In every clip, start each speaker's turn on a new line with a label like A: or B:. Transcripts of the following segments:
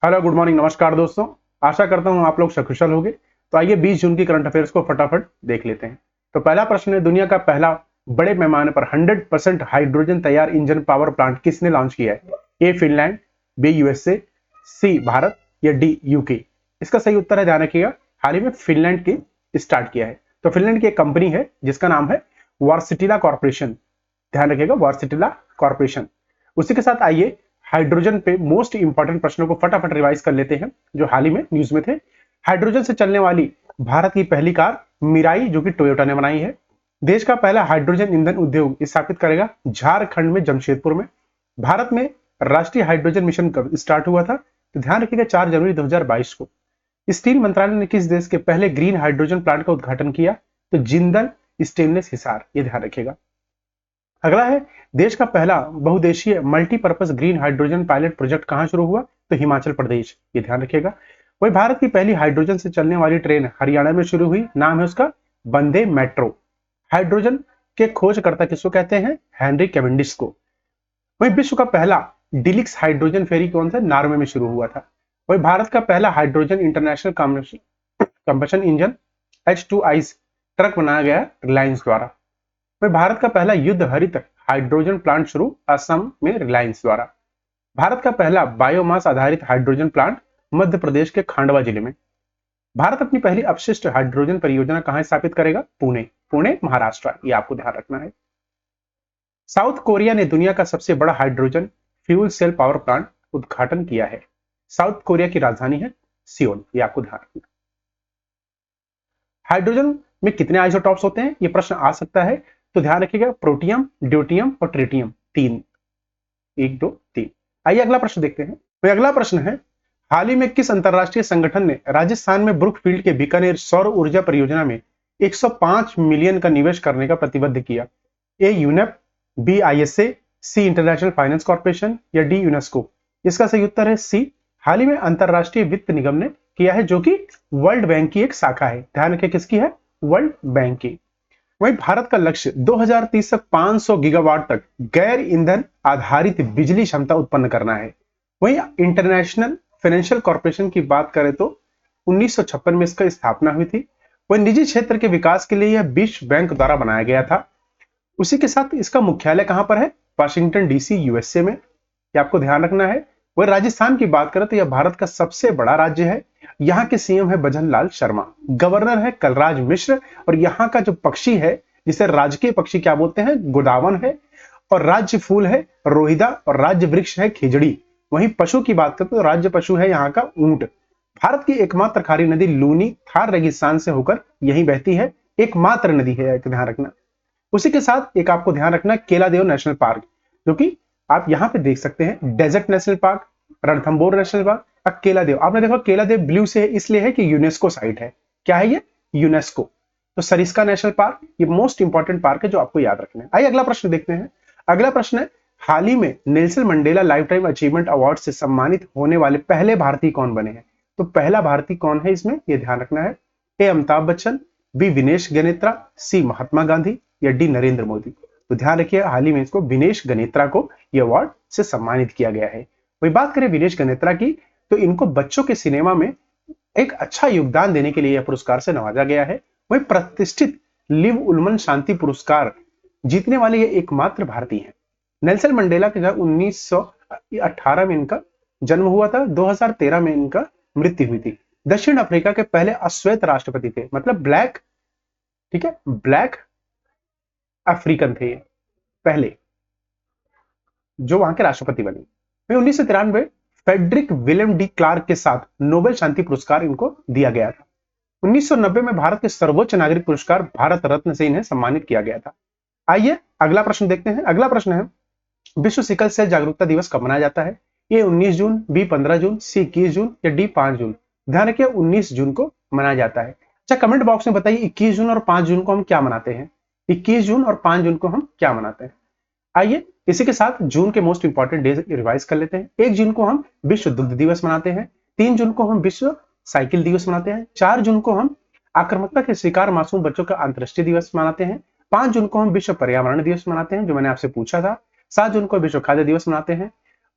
A: Hello, good morning, नमस्कार दोस्तों। आशा करता हूं आप लोग सकुशल होंगे। तो आइए 20 जून की करंट अफेयर्स को फटाफट देख लेते हैं। तो पहला प्रश्न है, दुनिया का पहला बड़े पैमाने पर 100% हाइड्रोजन तैयार इंजन पावर प्लांट किसने लॉन्च किया है? ए फिनलैंड, बी यूएसए, सी भारत या डी यूके। इसका सही उत्तर है, ध्यान रखिएगा, हाल ही में फिनलैंड की स्टार्ट किया है। तो फिनलैंड की एक कंपनी है जिसका नाम है वार्सिटिला कॉर्पोरेशन। ध्यान रखिएगा, वार्सिटिला कॉर्पोरेशन। उसी के साथ आइए हाइड्रोजन पे मोस्ट इंपॉर्टेंट प्रश्नों को फटाफट रिवाइज कर लेते हैं जो हाल ही में न्यूज में थे। हाइड्रोजन से चलने वाली भारत की पहली कार मिराई, जो कि टोयोटा ने बनाई है। देश का पहला हाइड्रोजन ईंधन उद्योग स्थापित करेगा झारखंड में जमशेदपुर में। भारत में राष्ट्रीय हाइड्रोजन मिशन कब स्टार्ट हुआ था? तो ध्यान रखिएगा, 4 जनवरी 2022 को। स्टील मंत्रालय ने किस देश के पहले ग्रीन हाइड्रोजन प्लांट का उद्घाटन किया? तो जिंदल स्टेनलेस हिसार, ये ध्यान रखिएगा। अगला है, देश का पहला बहुउद्देशीय multipurpose green hydrogen pilot project कहां शुरू हुआ? तो हिमाचल प्रदेश, ये ध्यान रखिएगा। वही भारत की पहली हाइड्रोजन से चलने वाली ट्रेन हरियाणा में शुरू हुई, नाम है उसका वंदे मेट्रो। हाइड्रोजन के खोजकर्ता किसको कहते हैं? हेनरी कैवेंडिश को। वही विश्व का पहला डिलिक्स हाइड्रोजन फेरी कौन सा? नॉर्वे में शुरू हुआ था। वही भारत का पहला hydrogen international combustion engine H2 truck बनाया गया रिलायंस द्वारा। वही भारत का पहला युद्ध हरित हाइड्रोजन प्लांट शुरू असम में रिलायंस द्वारा। भारत का पहला बायोमास आधारित हाइड्रोजन प्लांट मध्य प्रदेश के खांडवा जिले में। भारत अपनी पहली अपशिष्ट हाइड्रोजन परियोजना कहां स्थापित करेगा? पुणे, पुणे महाराष्ट्र, ये आपको ध्यान रखना है। साउथ कोरिया ने दुनिया का सबसे बड़ा hydrogen fuel cell power plant उद्घाटन किया है। साउथ कोरिया की राजधानी है सियोल, ये आपको ध्यान रखना। हाइड्रोजन में कितने आइसोटॉप्स होते हैं? ये प्रश्न आ सकता है, तो ध्यान रखिएगा, प्रोटियम, ड्यूटियम और ट्रिटियम, 3, 1 2 3। आइए अगला प्रश्न देखते हैं। तो अगला प्रश्न है, हाल ही में किस अंतरराष्ट्रीय संगठन ने राजस्थान में ब्रुकफील्ड के बीकानेर सौर ऊर्जा परियोजना में 105 मिलियन का निवेश करने का प्रतिबद्ध किया? ए यूनेप, बी आईएसए, सी इंटरनेशनल फाइनेंस कॉर्पोरेशन या डी यूनेस्को। इसका सही उत्तर है सी, हाल ही में अंतरराष्ट्रीय वित्त निगम ने किया है, जो कि वर्ल्ड बैंक की एक शाखा है। ध्यान रखिए, किसकी है? वर्ल्ड बैंक की। वहीं भारत का लक्ष्य 2030 तक 500 गीगावाट तक गैर ईंधन आधारित बिजली क्षमता उत्पन्न करना है। वहीं इंटरनेशनल फाइनेंशियल कॉर्पोरेशन की बात करें तो 1956 में इसका स्थापना हुई थी। वहीं निजी क्षेत्र के विकास के लिए यह विश्व बैंक द्वारा बनाया गया था। उसी के साथ इसका मुख्यालय कहां पर है? वाशिंगटन डीसी, यूएसए में, ये आपको ध्यान रखना है। वही राजस्थान की बात करें तो यह भारत का सबसे बड़ा राज्य है। यहाँ के सीएम है भजन लाल शर्मा, गवर्नर है कलराज मिश्र, और यहाँ का जो पक्षी है जिसे राजकीय पक्षी क्या बोलते हैं? गोदावन है। और राज्य फूल है रोहिदा, और राज्य वृक्ष है खिजड़ी। वहीं पशु की बात करें तो राज्य पशु है यहाँ का ऊंट। भारत की एकमात्र खारी नदी लूनी थार रेगिस्तान से होकर यही बहती है, एकमात्र नदी है, ध्यान रखना। उसी के साथ एक आपको ध्यान रखना, केलादेव नेशनल पार्क, जो कि आप यहां पे देख सकते हैं, desert national park, Ranthambore national park, Keoladeo. आपने देखा केलादेव ब्लू से है, इसलिए है कि यूनेस्को साइट है। क्या है ये? यूनेस्को। तो सरिस्का नेशनल पार्क, ये मोस्ट इंपॉर्टेंट पार्क है जो आपको याद रखना है। आइए अगला प्रश्न देखते हैं। अगला प्रश्न है, हाल ही में Nelson Mandela life time achievement award से सम्मानित होने वाले पहले भारतीय कौन बने हैं? तो पहला भारतीय कौन है इसमें, यह ध्यान रखना है। ए अमिताभ बच्चन, बी विनेश गनेत्रा, सी महात्मा गांधी या डी नरेंद्र मोदी। तो ध्यान रखिए, हाल ही में इसको विनेश गनेत्रा को यह अवार्ड से सम्मानित किया गया है। वही बात करें विनेश गनेत्रा की, तो इनको बच्चों के सिनेमा में एक अच्छा योगदान देने के लिए यह पुरस्कार से नवाजा गया है। वही प्रतिष्ठित लिव उल्मन शांति पुरस्कार जीतने वाले ये एकमात्र भारतीय हैं। नेल्सन मंडेला के 1918 में इनका जन्म हुआ था, 2013 में इनका मृत्यु हुई थी। दक्षिण अफ्रीका के पहले अश्वेत राष्ट्रपति थे, मतलब ब्लैक, ठीक है, ब्लैक अफ्रीकन थे पहले जो वहां के राष्ट्रपति बने। 1993 फेडरिक विलियम डी क्लार्क के साथ नोबेल शांति पुरस्कार इनको दिया गया था। 1990 में भारत के सर्वोच्च नागरिक पुरस्कार भारत रत्न से इन्हें सम्मानित किया गया था। आइए अगला प्रश्न देखते हैं। अगला प्रश्न है, विश्व सिकल सेल जागरूकता दिवस कब मनाया जाता है? ए 19 जून, बी 15 जून, सी 21 जून या डी 5 जून। ध्यान रखिए, 19 जून को मनाया जाता है। अच्छा, कमेंट बॉक्स में बताइए 21 जून और 5 जून को हम क्या मनाते हैं? 21 जून और 5 जून को हम क्या मनाते हैं? आइए इसी के साथ जून के मोस्ट इंपॉर्टेंट डेज रिवाइज कर लेते हैं। 1 जून को हम विश्व दुग्ध दिवस मनाते हैं। 3 जून को हम विश्व साइकिल दिवस मनाते हैं। 4 जून को हम आक्रामकता के शिकार मासूम बच्चों का अंतर्राष्ट्रीय दिवस मनाते हैं। 5 जून को हम विश्व पर्यावरण दिवस मनाते हैं, जो मैंने आपसे पूछा था। 7 जून को विश्व खाद्य दिवस मनाते हैं।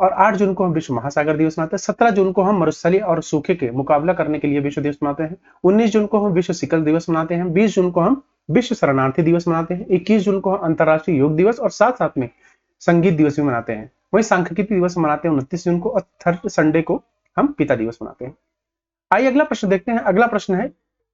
A: और 8 जून को हम विश्व महासागर दिवस मनाते हैं। 17 जून को हम मरुस्थलीय और सूखे के मुकाबला करने के लिए विश्व दिवस मनाते हैं। 19 जून को हम विश्व सिकल दिवस मनाते हैं। 20 जून को हम विश्व शरणार्थी दिवस मनाते हैं। 21 जून को हम अंतर्राष्ट्रीय योग दिवस और साथ साथ में संगीत दिवस भी मनाते हैं। वही सांख्यिकी दिवस मनाते हैं 29 जून को, और थर्ड संडे को हम पिता दिवस मनाते हैं। आइए अगला प्रश्न देखते हैं। अगला प्रश्न है,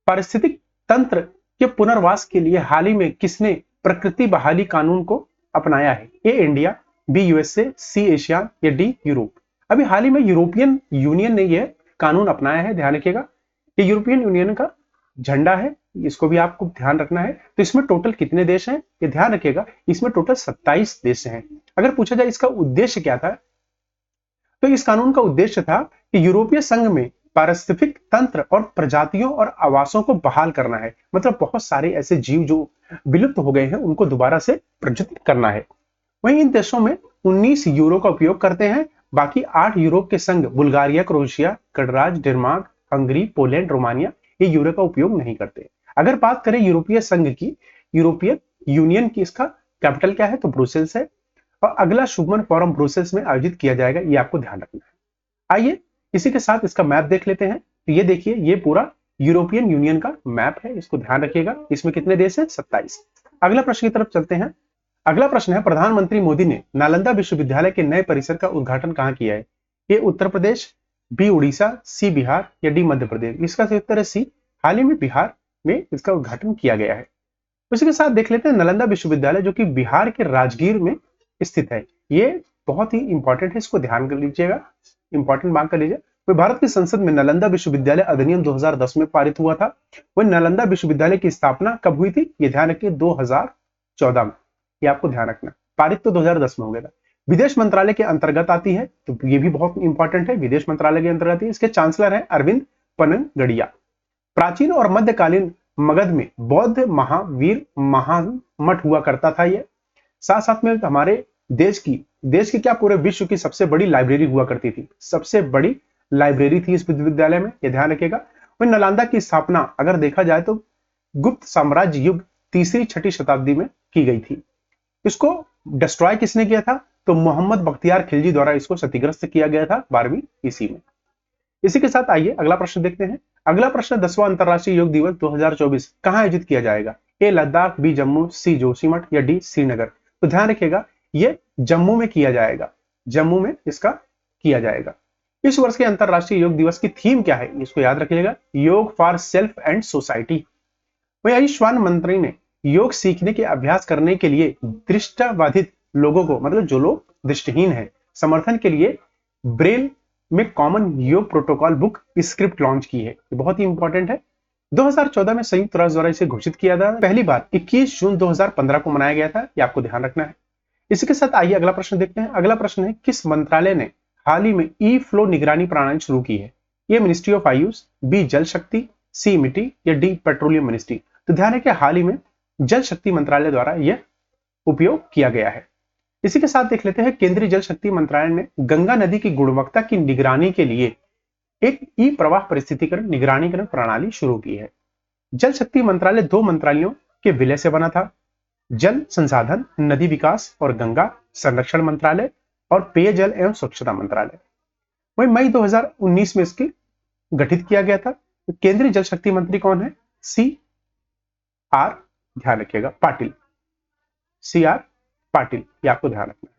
A: पारिस्थितिक तंत्र के पुनर्वास के लिए हाल ही में किसने प्रकृति बहाली कानून को अपनाया है? A India, B USA, C Asia या डी यूरोप। अभी हाल ही में यूरोपियन यूनियन ने यह कानून अपनाया है। ध्यान रखिएगा, ये यूरोपियन यूनियन का झंडा है, इसको भी आपको ध्यान रखना है। तो इसमें टोटल कितने देश हैं ये ध्यान रखिएगा, इसमें टोटल 27 देश हैं। अगर पूछा जाए इसका उद्देश्य क्या था, तो इस कानून का उद्देश्य था कि यूरोपीय संघ में पारिस्थितिक तंत्र और प्रजातियों और आवासों को बहाल करना है। मतलब बहुत सारे ऐसे जीव जो विलुप्त हो गए हैं उनको दोबारा से प्रज्वलित करना है। वहीं इन देशों में 19 यूरो का उपयोग करते हैं, बाकी 8 यूरोप के संघ बुल्गारिया, क्रोएशिया, गणराज्य, डेनमार्क, हंगरी, पोलैंड, रोमानिया ये यूरो का उपयोग नहीं करते। अगर बात करें यूरोपीय संघ की, यूरोपियन यूनियन की, इसका कैपिटल क्या है तो ब्रुसेल्स है, और अगला शुभमन फोरम ब्रुसेल्स में आयोजित किया जाएगा, ये आपको ध्यान रखना है। आइए इसी के साथ इसका मैप देख लेते हैं। तो ये देखिए, ये पूरा यूरोपियन यूनियन का मैप है, इसको ध्यान रखिएगा। इसमें कितने देश हैं? 27। अगला प्रश्न की तरफ चलते हैं। अगला प्रश्न है, प्रधानमंत्री मोदी ने नालंदा विश्वविद्यालय के नए परिसर का उद्घाटन कहां किया है? ए उत्तर प्रदेश, बी उड़ीसा, सी बिहार या डी मध्य प्रदेश। इसका सही उत्तर है सी, हाल ही में बिहार में इसका उद्घाटन किया गया है। उसी के साथ देख लेते हैं नालंदा विश्वविद्यालय जो कि बिहार के राजगीर में स्थित है। ये बहुत ही इंपॉर्टेंट है, इसको ध्यान कर लीजिएगा, इंपॉर्टेंट मार्क कर लीजिए। वह भारत की संसद में नालंदा विश्वविद्यालय अधिनियम 2010 में पारित हुआ था। वह नालंदा विश्वविद्यालय की स्थापना कब हुई थी? ये ध्यान रखिए 2014 में, ये आपको ध्यान रखना। पारित तो 2010 में हो गया था। विदेश मंत्रालय के अंतर्गत आती है, तो ये भी बहुत इंपॉर्टेंट है, विदेश मंत्रालय के अंतर्गत है। इसके चांसलर है अरविंद पनगड़िया। प्राचीन और मध्यकालीन मगध में बौद्ध महावीर महामठ हुआ करता था। ये साथ साथ में हमारे देश की क्या पूरे विश्व की सबसे बड़ी लाइब्रेरी हुआ करती थी, सबसे बड़ी लाइब्रेरी थी इस विश्वविद्यालय में, ये ध्यान रखिएगा। वही नालंदा की स्थापना अगर देखा जाए तो गुप्त साम्राज्य युग 3री-6ठी शताब्दी में की गई थी। इसको डिस्ट्रॉय किसने किया था? तो मोहम्मद बख्तियार खिलजी द्वारा इसको क्षतिग्रस्त किया गया था 12वीं ईस्वी में। इसी के साथ आइए अगला प्रश्न देखते हैं। अगला प्रश्न, 10वां अंतरराष्ट्रीय योग दिवस 2024 कहां आयोजित किया जाएगा? ए लद्दाख, बी जम्मू, सी जोशीमठ या डी श्रीनगर। तो ध्यान रखिएगा, ये जम्मू में किया जाएगा, जम्मू में इसका किया जाएगा। इस वर्ष के अंतरराष्ट्रीय योग दिवस की थीम क्या है? इसको याद रखिएगा, योग फॉर सेल्फ एंड सोसाइटी। वही आयुष्मान मंत्री ने योग सीखने के अभ्यास करने के लिए दृष्टिबाधित लोगों को, मतलब जो लोग दृष्टिहीन है, समर्थन के लिए ब्रेल में कॉमन योग प्रोटोकॉल बुक स्क्रिप्ट लॉन्च की है। ये बहुत ही इंपॉर्टेंट है। 2014 में संयुक्त राष्ट्र द्वारा इसे घोषित किया था। पहली बार 21 जून 2015 को मनाया गया था, ये आपको ध्यान रखना है। इसी के साथ आइए अगला प्रश्न देखते हैं। अगला प्रश्न है, किस मंत्रालय ने हाल ही में ई फ्लो निगरानी प्रणाली शुरू की है? ए मिनिस्ट्री ऑफ आयुष, बी जल शक्ति, सी मिट्टी या डी पेट्रोलियम मिनिस्ट्री। तो ध्यान है कि हाल ही में जल शक्ति मंत्रालय द्वारा यह उपयोग किया गया है। इसी के साथ देख लेते हैं, केंद्रीय जल शक्ति मंत्रालय ने गंगा नदी की गुणवत्ता की निगरानी के लिए एक ई प्रवाह परिस्थितिकरण निगरानीकरण प्रणाली शुरू की है। जल शक्ति मंत्रालय 2 मंत्रालयों के विलय से बना था, जल संसाधन, नदी विकास और गंगा संरक्षण मंत्रालय और पेयजल एवं स्वच्छता मंत्रालय। वही मई 2019 में इसकी गठित किया गया था। तो केंद्रीय जल शक्ति मंत्री कौन है? सी आर, ध्यान रखिएगा, पाटिल, सी आर पाटिल, ये आपको ध्यान रखना है।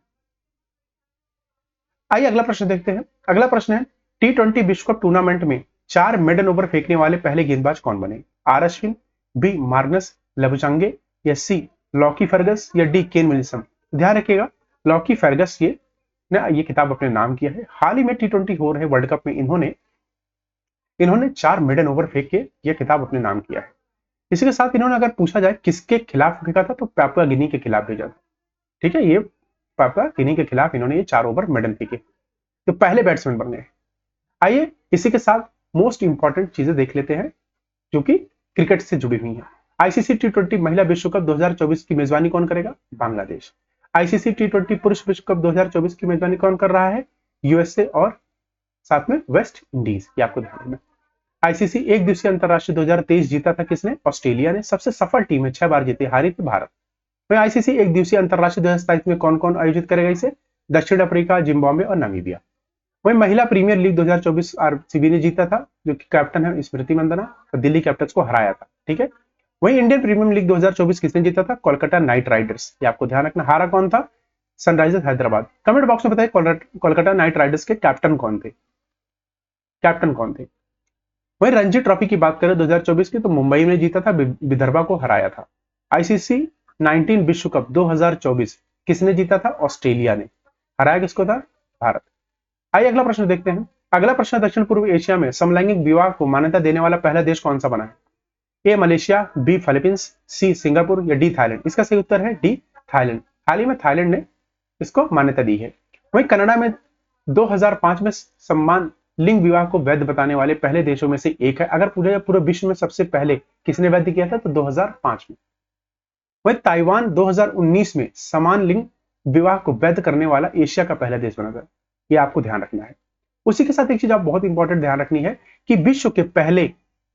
A: आइए अगला प्रश्न देखते हैं। अगला प्रश्न है, T20 विश्व कप टूर्नामेंट में 4 मेडन ओवर फेंकने वाले पहले गेंदबाज कौन बने? आर अश्विन, बी मार्नस लबुचांगे या सी लॉकी फर्गस या डी केन विलियमसन। ध्यान रखिएगा, लॉकी फर्गस ये किताब अपने नाम किया है। हाल ही में T20 हो रहे वर्ल्ड कप में इन्होंने 4 मेडन ओवर फेंक के यह किताब अपने नाम किया है। इसी के साथ इन्होंने, अगर पूछा जाए किसके खिलाफ फेंका था, तो पापुआ गिनी के खिलाफ भेजा था। ठीक है, ये पापुआ गिनी के खिलाफ इन्होंने ये 4 ओवर मेडन फेंके, तो पहले बैट्समैन बन गए। आइए इसी के साथ मोस्ट इंपॉर्टेंट चीजें देख लेते हैं जो कि क्रिकेट से जुड़ी हुई हैं। आईसीसी T20 महिला विश्व कप 2024 की मेजबानी कौन करेगा? बांग्लादेश। आईसीसी T20 पुरुष विश्व कप 2024 की मेजबानी कौन कर रहा है? यूएसए और साथ में वेस्ट इंडीज, ये आपको ध्यान रखना। आईसीसी एक दिवसीय अंतरराष्ट्रीय 2023 जीता था किसने? ऑस्ट्रेलिया ने। सबसे सफल टीम है, 6 बार जीती, हारी थी भारत। वही आईसीसी एक दिवसीय अंतरराष्ट्रीय 2027 में कौन कौन आयोजित करेगा इसे? दक्षिण अफ्रीका, जिम्बाब्वे और नामीबिया। वही महिला प्रीमियर लीग 2024 आरसीबी ने जीता था, जो कि कैप्टन है स्मृति मंदाना, और दिल्ली कैपिटल्स को हराया था। ठीक है, वही इंडियन प्रीमियर लीग 2024 किसने जीता था? Kolkata night Riders. ये आपको ध्यान रखना। हारा कौन था? सनराइजर्स हैदराबाद। कमेंट बॉक्स में बताइए कोलकाता नाइट राइडर्स के कैप्टन कौन थे? कैप्टन कौन थे? वही रणजी ट्रॉफी की बात करें 2024 की, तो मुंबई ने जीता था, विदर्भा को हराया था। आईसीसी 19 विश्व कप 2024 किसने जीता था? ऑस्ट्रेलिया ने। हराया किसको था? भारत। आइए अगला प्रश्न देखते हैं। अगला प्रश्न, दक्षिण पूर्व एशिया में समलैंगिक विवाह को मान्यता देने वाला पहला देश कौन सा बना है? A Malaysia, B Philippines, C Singapore या डी थाईलैंड। इसका सही उत्तर है डी थाईलैंड। हाल ही में थाईलैंड ने इसको मान्यता दी है। वहीं कनाडा में 2005 में सम्मान लिंग विवाह को वैध बताने वाले पहले देशों में से एक है। अगर पूरे विश्व में सबसे पहले किसने वैध किया था तो 2005 में। वहीं ताइवान 2019 में समान लिंग विवाह को वैध करने वाला एशिया का पहला देश बना था। ये आपको ध्यान रखना है। उसी के साथ एक चीज आप बहुत इंपॉर्टेंट ध्यान रखनी है कि विश्व के पहले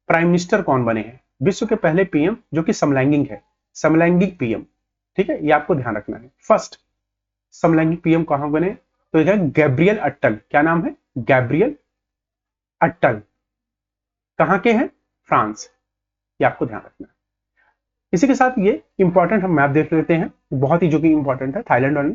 A: प्राइम मिनिस्टर कौन बने हैं? विश्व के पहले पीएम जो कि समलैंगिक है, समलैंगिक पीएम। ठीक है, ये आपको ध्यान रखना है। फर्स्ट समलैंगिक पीएम कहां बने? तो यह है गैब्रियल अट्टल। क्या नाम है? गैब्रियल अट्टल। कहां के हैं? फ्रांस। ये आपको ध्यान रखना है। इसी के साथ ये इंपॉर्टेंट हम मैप देख लेते हैं, बहुत ही जो कि इंपॉर्टेंट है थाईलैंड वाले।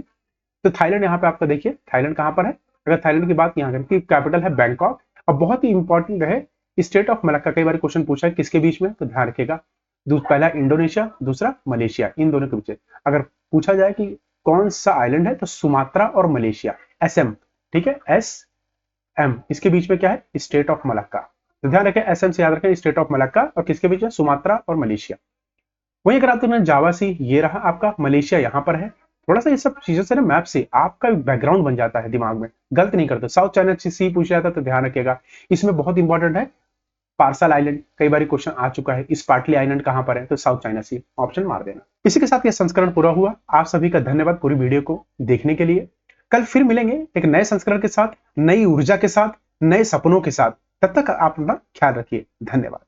A: तो थाईलैंड यहाँ पे आपका देखिए, थाईलैंड कहां पर है? अगर थाईलैंड की बात यहाँ करें कि कैपिटल है बैंकॉक, और बहुत ही इंपॉर्टेंट है स्टेट ऑफ मलक्का। कई बार क्वेश्चन पूछा है किसके बीच में, तो ध्यान रखिएगा पहला इंडोनेशिया, दूसरा मलेशिया, इन दोनों के बीच। अगर पूछा जाए कि कौन सा आइलैंड है, तो सुमात्रा और मलेशिया, एसएम। ठीक है, एसएम, इसके बीच में क्या है? State of Malacca. तो ध्यान रखें, एसएम से याद रखें स्टेट ऑफ मलक्का, और किसके बीच में? सुमात्रा और मलेशिया। वहीं अगर आप जावा सी, ये रहा आपका मलेशिया, यहाँ पर है। थोड़ा सा ये सब चीजों से ना मैप से आपका बैकग्राउंड बन जाता है दिमाग में, गलत नहीं करते। साउथ चाइना सी पूछा जाता तो ध्यान रखिएगा, इसमें बहुत इंपॉर्टेंट है पार्सल आइलैंड। कई बार क्वेश्चन आ चुका है, स्पार्टली आइलैंड कहां पर है? तो साउथ चाइना सी, ऑप्शन मार देना। इसी के साथ ये संस्करण पूरा हुआ। आप सभी का धन्यवाद पूरी वीडियो को देखने के लिए। कल फिर मिलेंगे एक नए संस्करण के साथ, नई ऊर्जा के साथ, नए सपनों के साथ। तब तक आप अपना ख्याल रखिए। धन्यवाद।